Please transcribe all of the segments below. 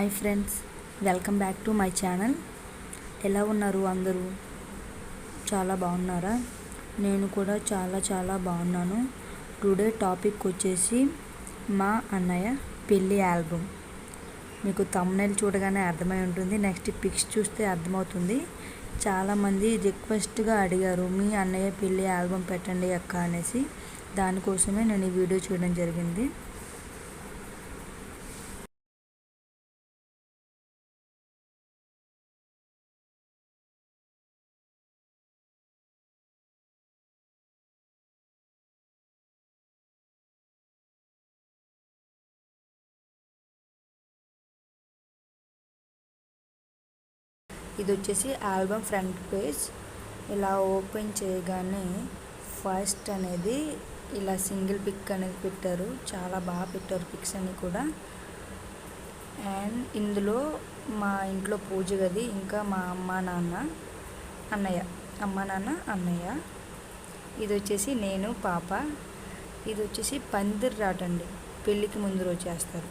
Hi friends, welcome back to my channel. ఎలా ఉన్నారు అందరూ? చాలా బాగున్నారా? నేను కూడా చాలా బాగున్నాను. టుడే టాపిక్ వచ్చేసి మా అన్నయ్య పెళ్ళి ఆల్బమ్. మీకు థంబ్నెయిల్ చూడగానే అర్థమై ఉంటుంది, నెక్స్ట్ పిక్స్ చూస్తే అర్థమవుతుంది. చాలామంది రిక్వెస్ట్గా అడిగారు, మీ అన్నయ్య పెళ్ళి ఆల్బమ్ పెట్టండి అక్క అనేసి. దానికోసమే నేను ఈ వీడియో చేయడం జరిగింది. ఇది వచ్చేసి ఆల్బమ్ ఫ్రంట్ పేజ్. ఇలా ఓపెన్ చేయగానే ఫస్ట్ అనేది ఇలా సింగిల్ పిక్ అనేది పెట్టారు. చాలా బాగా పెట్టారు పిక్స్ అన్నీ కూడా. అండ్ ఇందులో మా ఇంట్లో పూజ గది, ఇంకా మా అమ్మ నాన్న అన్నయ్య. ఇది వచ్చేసి నేను, పాప. ఇది వచ్చేసి పందిర్ రాటండి, పెళ్ళికి ముందు రోజు చేస్తారు.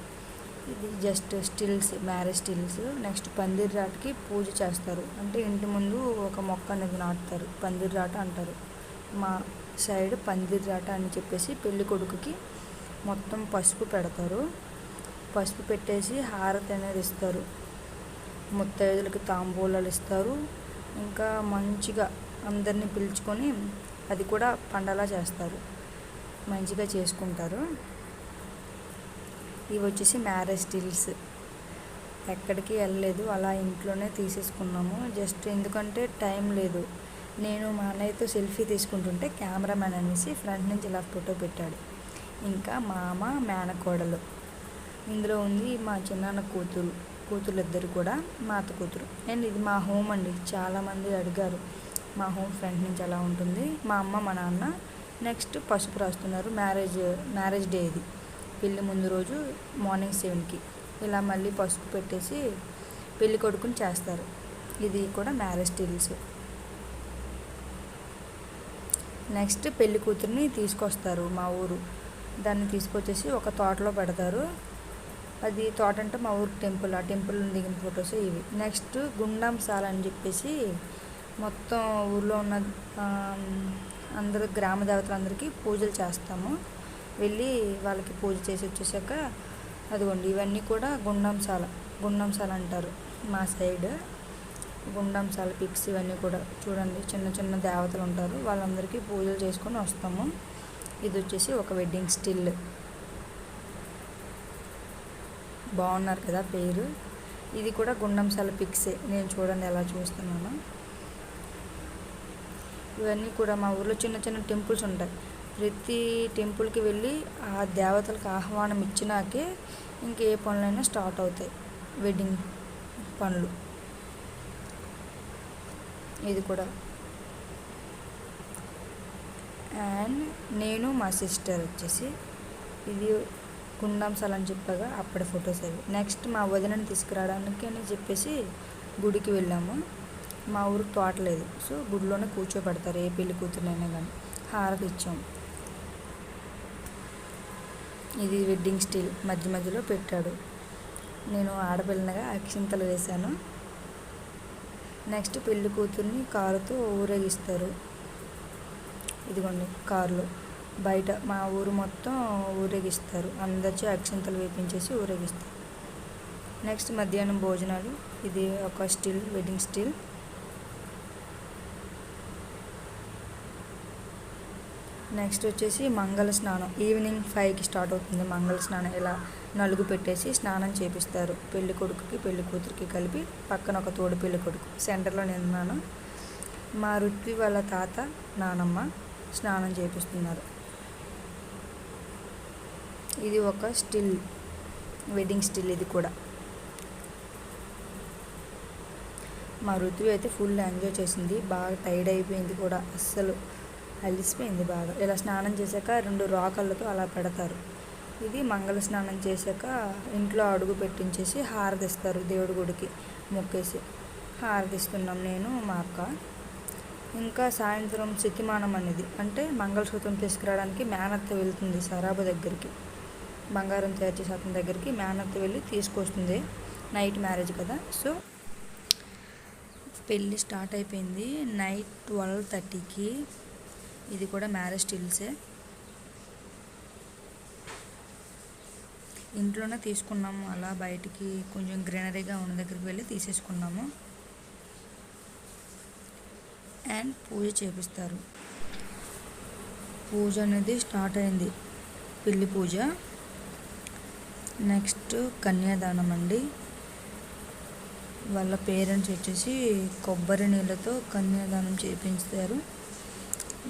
ఇది just stills, marriage stills. Next పందిర్ రాటకి పూజ చేస్తారు, అంటే ఇంటి ముందు ఒక మొక్క అనేది నాటుతారు, పందిర్ రాట అంటారు. మా సైడ్ పందిర్ రాట అని చెప్పేసి పెళ్ళి కొడుకుకి మొత్తం పసుపు పెడతారు. పసుపు పెట్టేసి హారతి అనేది ఇస్తారు, ముత్తైదులకి తాంబూలాలు ఇస్తారు. ఇంకా మంచిగా అందరినీ పిలుచుకొని అది కూడా పండలా చేస్తారు, మంచిగా చేసుకుంటారు. ఇవి వచ్చేసి మ్యారేజ్ స్టిల్స్. ఎక్కడికి వెళ్ళలేదు, అలా ఇంట్లోనే తీసేసుకున్నాము. జస్ట్ ఎందుకంటే టైం లేదు. నేను మా అన్నయ్యతో సెల్ఫీ తీసుకుంటుంటే కెమెరామ్యాన్ అనేసి ఫ్రంట్ నుంచి ఇలా ఫోటో పెట్టాడు. ఇంకా మామ, మేనకోడలు. ఇందులో ఉంది మా చిన్నాన్న కూతురు ఇద్దరు కూడా, మా అత్త కూతురు. అండ్ ఇది మా హోమ్ అండి. చాలామంది అడిగారు, మా హోమ్ ఫ్రంట్ నుంచి అలా ఉంటుంది. మా అమ్మ, మా నాన్న. నెక్స్ట్ పసుపు రాస్తున్నారు. మ్యారేజ్ డే ఇది, పెళ్ళి ముందు రోజు మార్నింగ్ 7కి ఇలా మళ్ళీ పసుపు పెట్టేసి పెళ్ళి కొడుకుని చేస్తారు. ఇది కూడా మ్యారేజ్ స్టిల్స్. నెక్స్ట్ పెళ్ళి కూతుర్ని తీసుకొస్తారు మా ఊరు. దాన్ని తీసుకొచ్చేసి ఒక తోటలో పెడతారు. అది తోట అంటే మా ఊరు టెంపుల్, ఆ టెంపుల్ దిగిన ఫొటోస్ ఇవి. నెక్స్ట్ గుండంసాల అని చెప్పేసి మొత్తం ఊర్లో ఉన్న అందరూ గ్రామ దేవతలందరికీ పూజలు చేస్తాము. వెళ్ళి వాళ్ళకి పూజ చేసి వచ్చేసాక అదిగోండి, ఇవన్నీ కూడా గుండంసాల అంటారు మా సైడ్. గుండంసాల పిక్స్ ఇవన్నీ కూడా చూడండి. చిన్న దేవతలు ఉంటారు, వాళ్ళందరికీ పూజలు చేసుకొని వస్తాము. ఇది వచ్చేసి ఒక వెడ్డింగ్ స్టిల్. బాగున్నారు కదా పేరు. ఇది కూడా గుండంసాల పిక్సే. నేను చూడండి ఎలా చూస్తున్నాను. ఇవన్నీ కూడా మా ఊర్లో చిన్న టెంపుల్స్ ఉంటాయి. ప్రతి టెంపుల్కి వెళ్ళి ఆ దేవతలకు ఆహ్వానం ఇచ్చినాకే ఇంకే పనులైనా స్టార్ట్ అవుతాయి, వెడ్డింగ్ పనులు. ఇది కూడా. అండ్ నేను, మా సిస్టర్ వచ్చేసి ఇది గుండంసాల అని చెప్పగా అప్పటి ఫొటోస్ అవి. నెక్స్ట్ మా వదినని తీసుకురావడానికి అని చెప్పేసి గుడికి వెళ్ళాము. మా ఊరికి తోట లేదు, సో గుడిలోనే కూర్చోబెడతారు ఏ పెళ్లి కూతురునైనా కానీ. హారతి ఇచ్చాము. ఇది వెడ్డింగ్ స్టిల్ మధ్యలో పెట్టాడు. నేను ఆడపిల్లనగా అక్షింతలు వేశాను. నెక్స్ట్ పెళ్లి కూతుర్ని కారుతో ఊరేగిస్తారు. ఇదిగోండి కారులో బయట మా ఊరు మొత్తం ఊరేగిస్తారు. అందరిచే అక్షింతలు వేపించేసి ఊరేగిస్తారు. నెక్స్ట్ మధ్యాహ్నం భోజనాలు. ఇది ఒక స్టిల్, వెడ్డింగ్ స్టిల్. నెక్స్ట్ వచ్చేసి మంగళ స్నానం. ఈవినింగ్ 5కి స్టార్ట్ అవుతుంది మంగళ స్నానం. ఇలా నలుగు పెట్టేసి స్నానం చేపిస్తారు పెళ్లి కొడుకుకి పెళ్లి కూతురికి కలిపి. పక్కన ఒక తోడు పెళ్లి కొడుకు, సెంటర్లో నేనున్నాను. మా రుత్వి వాళ్ళ తాత, నానమ్మ స్నానం చేపిస్తున్నారు. ఇది ఒక స్టిల్, వెడ్డింగ్ స్టిల్. ఇది కూడా మా రుత్వి అయితే ఫుల్ ఎంజాయ్ చేసింది. బాగా టైర్డ్ అయిపోయింది కూడా, అస్సలు అలిసిపోయింది బాగా. ఇలా స్నానం చేశాక 2 రాకళ్ళతో అలా పెడతారు. ఇది మంగళ స్నానం చేశాక ఇంట్లో అడుగు పెట్టించేసి హారతిస్తారు. దేవుడి గుడికి మొక్కేసి హారతిస్తున్నాం నేను, మా అక్క. ఇంకా సాయంత్రం శతిమానం అనేది, అంటే మంగళసూత్రం తీసుకురావడానికి మేనత్త వెళ్తుంది సరాబు దగ్గరికి. బంగారం తయారు చేసే అతని దగ్గరికి మేనత్త వెళ్ళి తీసుకొస్తుంది. నైట్ మ్యారేజ్ కదా. సో పెళ్ళి స్టార్ట్ అయిపోయింది నైట్ 12:30కి. ఇది కూడా మ్యారేజ్ స్టిల్సే. ఇంట్లోనే తీసుకున్నాము, అలా బయటికి కొంచెం గ్రీనరీగా ఉన్న దగ్గరికి వెళ్ళి తీసేసుకున్నాము. అండ్ పూజ చేపిస్తారు. పూజ అనేది స్టార్ట్ అయింది, పెళ్ళి పూజ. నెక్స్ట్ కన్యాదానం అండి. వాళ్ళ పేరెంట్స్ వచ్చేసి కొబ్బరి నీళ్ళతో కన్యాదానం చేయించారు.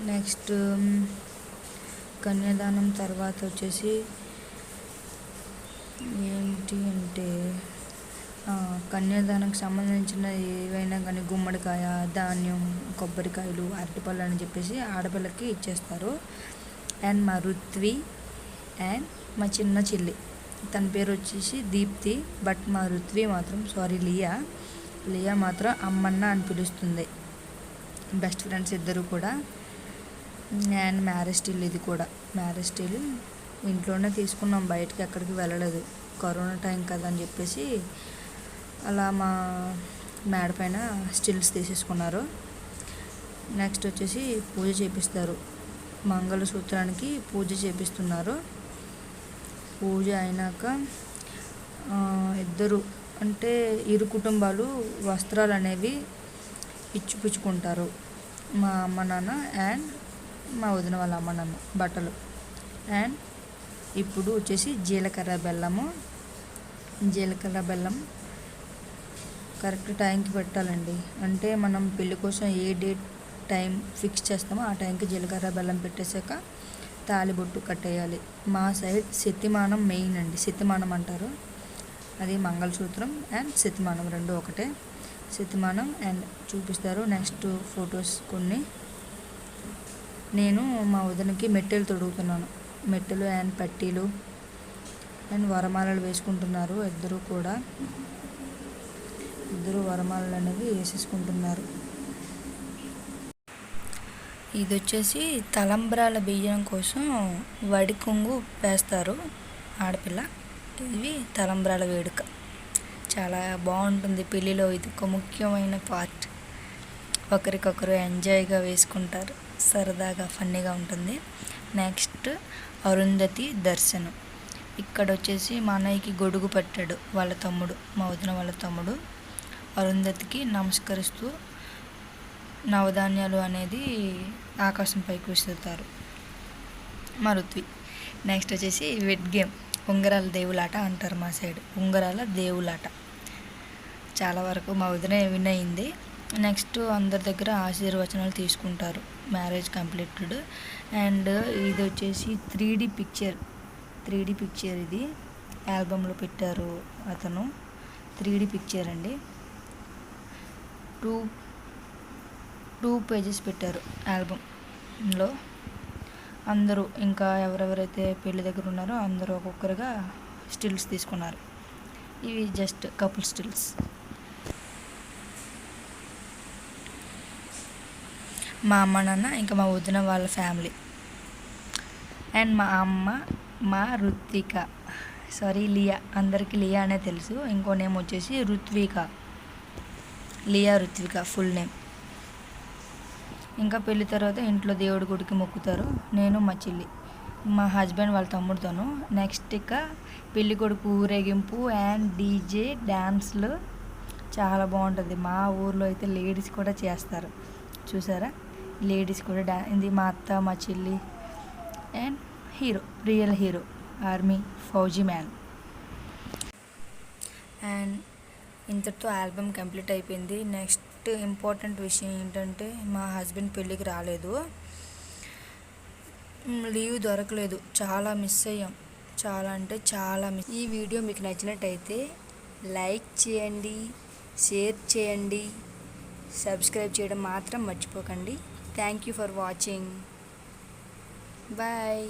నెక్స్ట్ కన్యాదానం తర్వాత వచ్చేసి ఏంటి అంటే కన్యాదానంకి సంబంధించిన ఏవైనా కానీ గుమ్మడికాయ, ధాన్యం, కొబ్బరికాయలు, అరటిపళ్ళు అని చెప్పేసి ఆడపిల్లకి ఇచ్చేస్తారు. అండ్ మా రుత్వి అండ్ మా చిన్న చెల్లి, తన పేరు వచ్చేసి దీప్తి, బట్ మా రుత్వి మాత్రం లియా మాత్రం అమ్మన్న అని పిలుస్తుంది. బెస్ట్ ఫ్రెండ్స్ ఇద్దరు కూడా. అండ్ మ్యారేజ్ స్టిల్, ఇది కూడా మ్యారేజ్ స్టిల్ ఇంట్లోనే తీసుకున్నాం, బయటకి ఎక్కడికి వెళ్ళలేదు, కరోనా టైం కదా అని చెప్పేసి అలా మా మేడ పైన స్టిల్స్ తీసేసుకున్నారు. నెక్స్ట్ వచ్చేసి పూజ చేపిస్తారు, మంగళసూత్రానికి పూజ చేపిస్తున్నారు. పూజ అయినాక ఇద్దరు అంటే ఇరు కుటుంబాలు వస్త్రాలు అనేవి ఇచ్చిపుచ్చుకుంటారు. మా అమ్మ నాన్న అండ్ మా వదిన వాళ్ళ అమ్మ నాన్న బట్టలు. అండ్ ఇప్పుడు వచ్చేసి జీలకర్ర బెల్లం కరెక్ట్ టైంకి పెట్టాలండి. అంటే మనం పెళ్ళి కోసం ఏ డేట్ టైం ఫిక్స్ చేస్తామో ఆ టైంకి జీలకర్ర బెల్లం పెట్టేశాక తాళిబొట్టు కట్టేయాలి. మా సైడ్ శతిమానం మెయిన్ అండి, శతిమానం అంటారు. అది మంగళసూత్రం అండ్ శతిమానం రెండు ఒకటే. శతిమానం అండ్ చూపిస్తారు. నెక్స్ట్ ఫొటోస్ కొన్ని. నేను మా వదినకి మెట్టెలు తొడుగుతున్నాను, మెట్టెలు అండ్ పట్టీలు అండ్ వరమాలలు వేసుకుంటున్నారు. ఇద్దరు వరమాలలు అనేవి వేసేసుకుంటున్నారు. ఇది వచ్చేసి తలంబ్రాల బియ్యం కోసం వడి కొంగు వేస్తారు ఆడపిల్ల. ఇవి తలంబ్రాల వేడుక, చాలా బాగుంటుంది పెళ్ళిలో. ఇది ఒక ముఖ్యమైన పార్ట్. ఒకరికొకరు ఎంజాయ్గా వేసుకుంటారు, సరదాగా ఫన్నీగా ఉంటుంది. నెక్స్ట్ అరుంధతి దర్శనం. ఇక్కడ వచ్చేసి మా అన్నయ్యకి గొడుగు పట్టాడు వాళ్ళ తమ్ముడు, మా వదిన వాళ్ళ తమ్ముడు. అరుంధతికి నమస్కరిస్తూ నవధాన్యాలు అనేది ఆకాశం పైకి విసురుతారు మా రుత్వి. నెక్స్ట్ వచ్చేసి వెట్ గేమ్, ఉంగరాల దేవులాట అంటారు మా సైడ్, ఉంగరాల దేవులాట. చాలా వరకు మా వదిన విన్ అయింది. నెక్స్ట్ అందరి దగ్గర ఆశీర్వచనాలు తీసుకుంటారు. Marriage completed. అండ్ ఇది వచ్చేసి 3D పిక్చర్, ఇది ఆల్బంలో పెట్టారు అతను. 3D పిక్చర్ అండి. 2 పేజెస్ పెట్టారు ఆల్బంలో. అందరూ ఇంకా ఎవరెవరైతే పెళ్లి దగ్గర ఉన్నారో అందరూ ఒక్కొక్కరుగా స్టిల్స్ తీసుకున్నారు. ఇవి జస్ట్ కపుల్ స్టిల్స్. మా అమ్మ నాన్న ఇంకా మా వదిన వాళ్ళ ఫ్యామిలీ అండ్ మా అమ్మ, మా రుత్విక, లియా, అందరికీ లియా అనే తెలుసు. ఇంకో నేమ్ వచ్చేసి రుత్విక, లియా రుత్విక ఫుల్ నేమ్. ఇంకా పెళ్లి తర్వాత ఇంట్లో దేవుడి గుడికి మొక్కుతారు. నేను మా చెల్లి, మా హస్బెండ్ వాళ్ళ తమ్ముడుతోను. నెక్స్ట్ ఇక పెళ్లి కొడుకు ఊరేగింపు అండ్ డీజే డ్యాన్స్లు చాలా బాగుంటుంది. మా ఊర్లో అయితే లేడీస్ కూడా చేస్తారు, చూసారా, లేడీస్ కూడా ఇది మా అత్త, మా చెల్లి and real hero army fauji man. And ఇంతటితో ఆల్బమ్ కంప్లీట్ అయిపోయింది. నెక్స్ట్ ఇంపార్టెంట్ విషయం ఏంటంటే మా హస్బెండ్ పెళ్ళికి రాలేదు, లీవ్ దొరకలేదు, చాలా మిస్ అయ్యాం, చాలా అంటే చాలా మిస్. ఈ వీడియో మీకు నచ్చినట్టయితే లైక్ చేయండి, షేర్ చేయండి, సబ్స్క్రైబ్ చేయడం మాత్రం మర్చిపోకండి. Thank you for watching. Bye.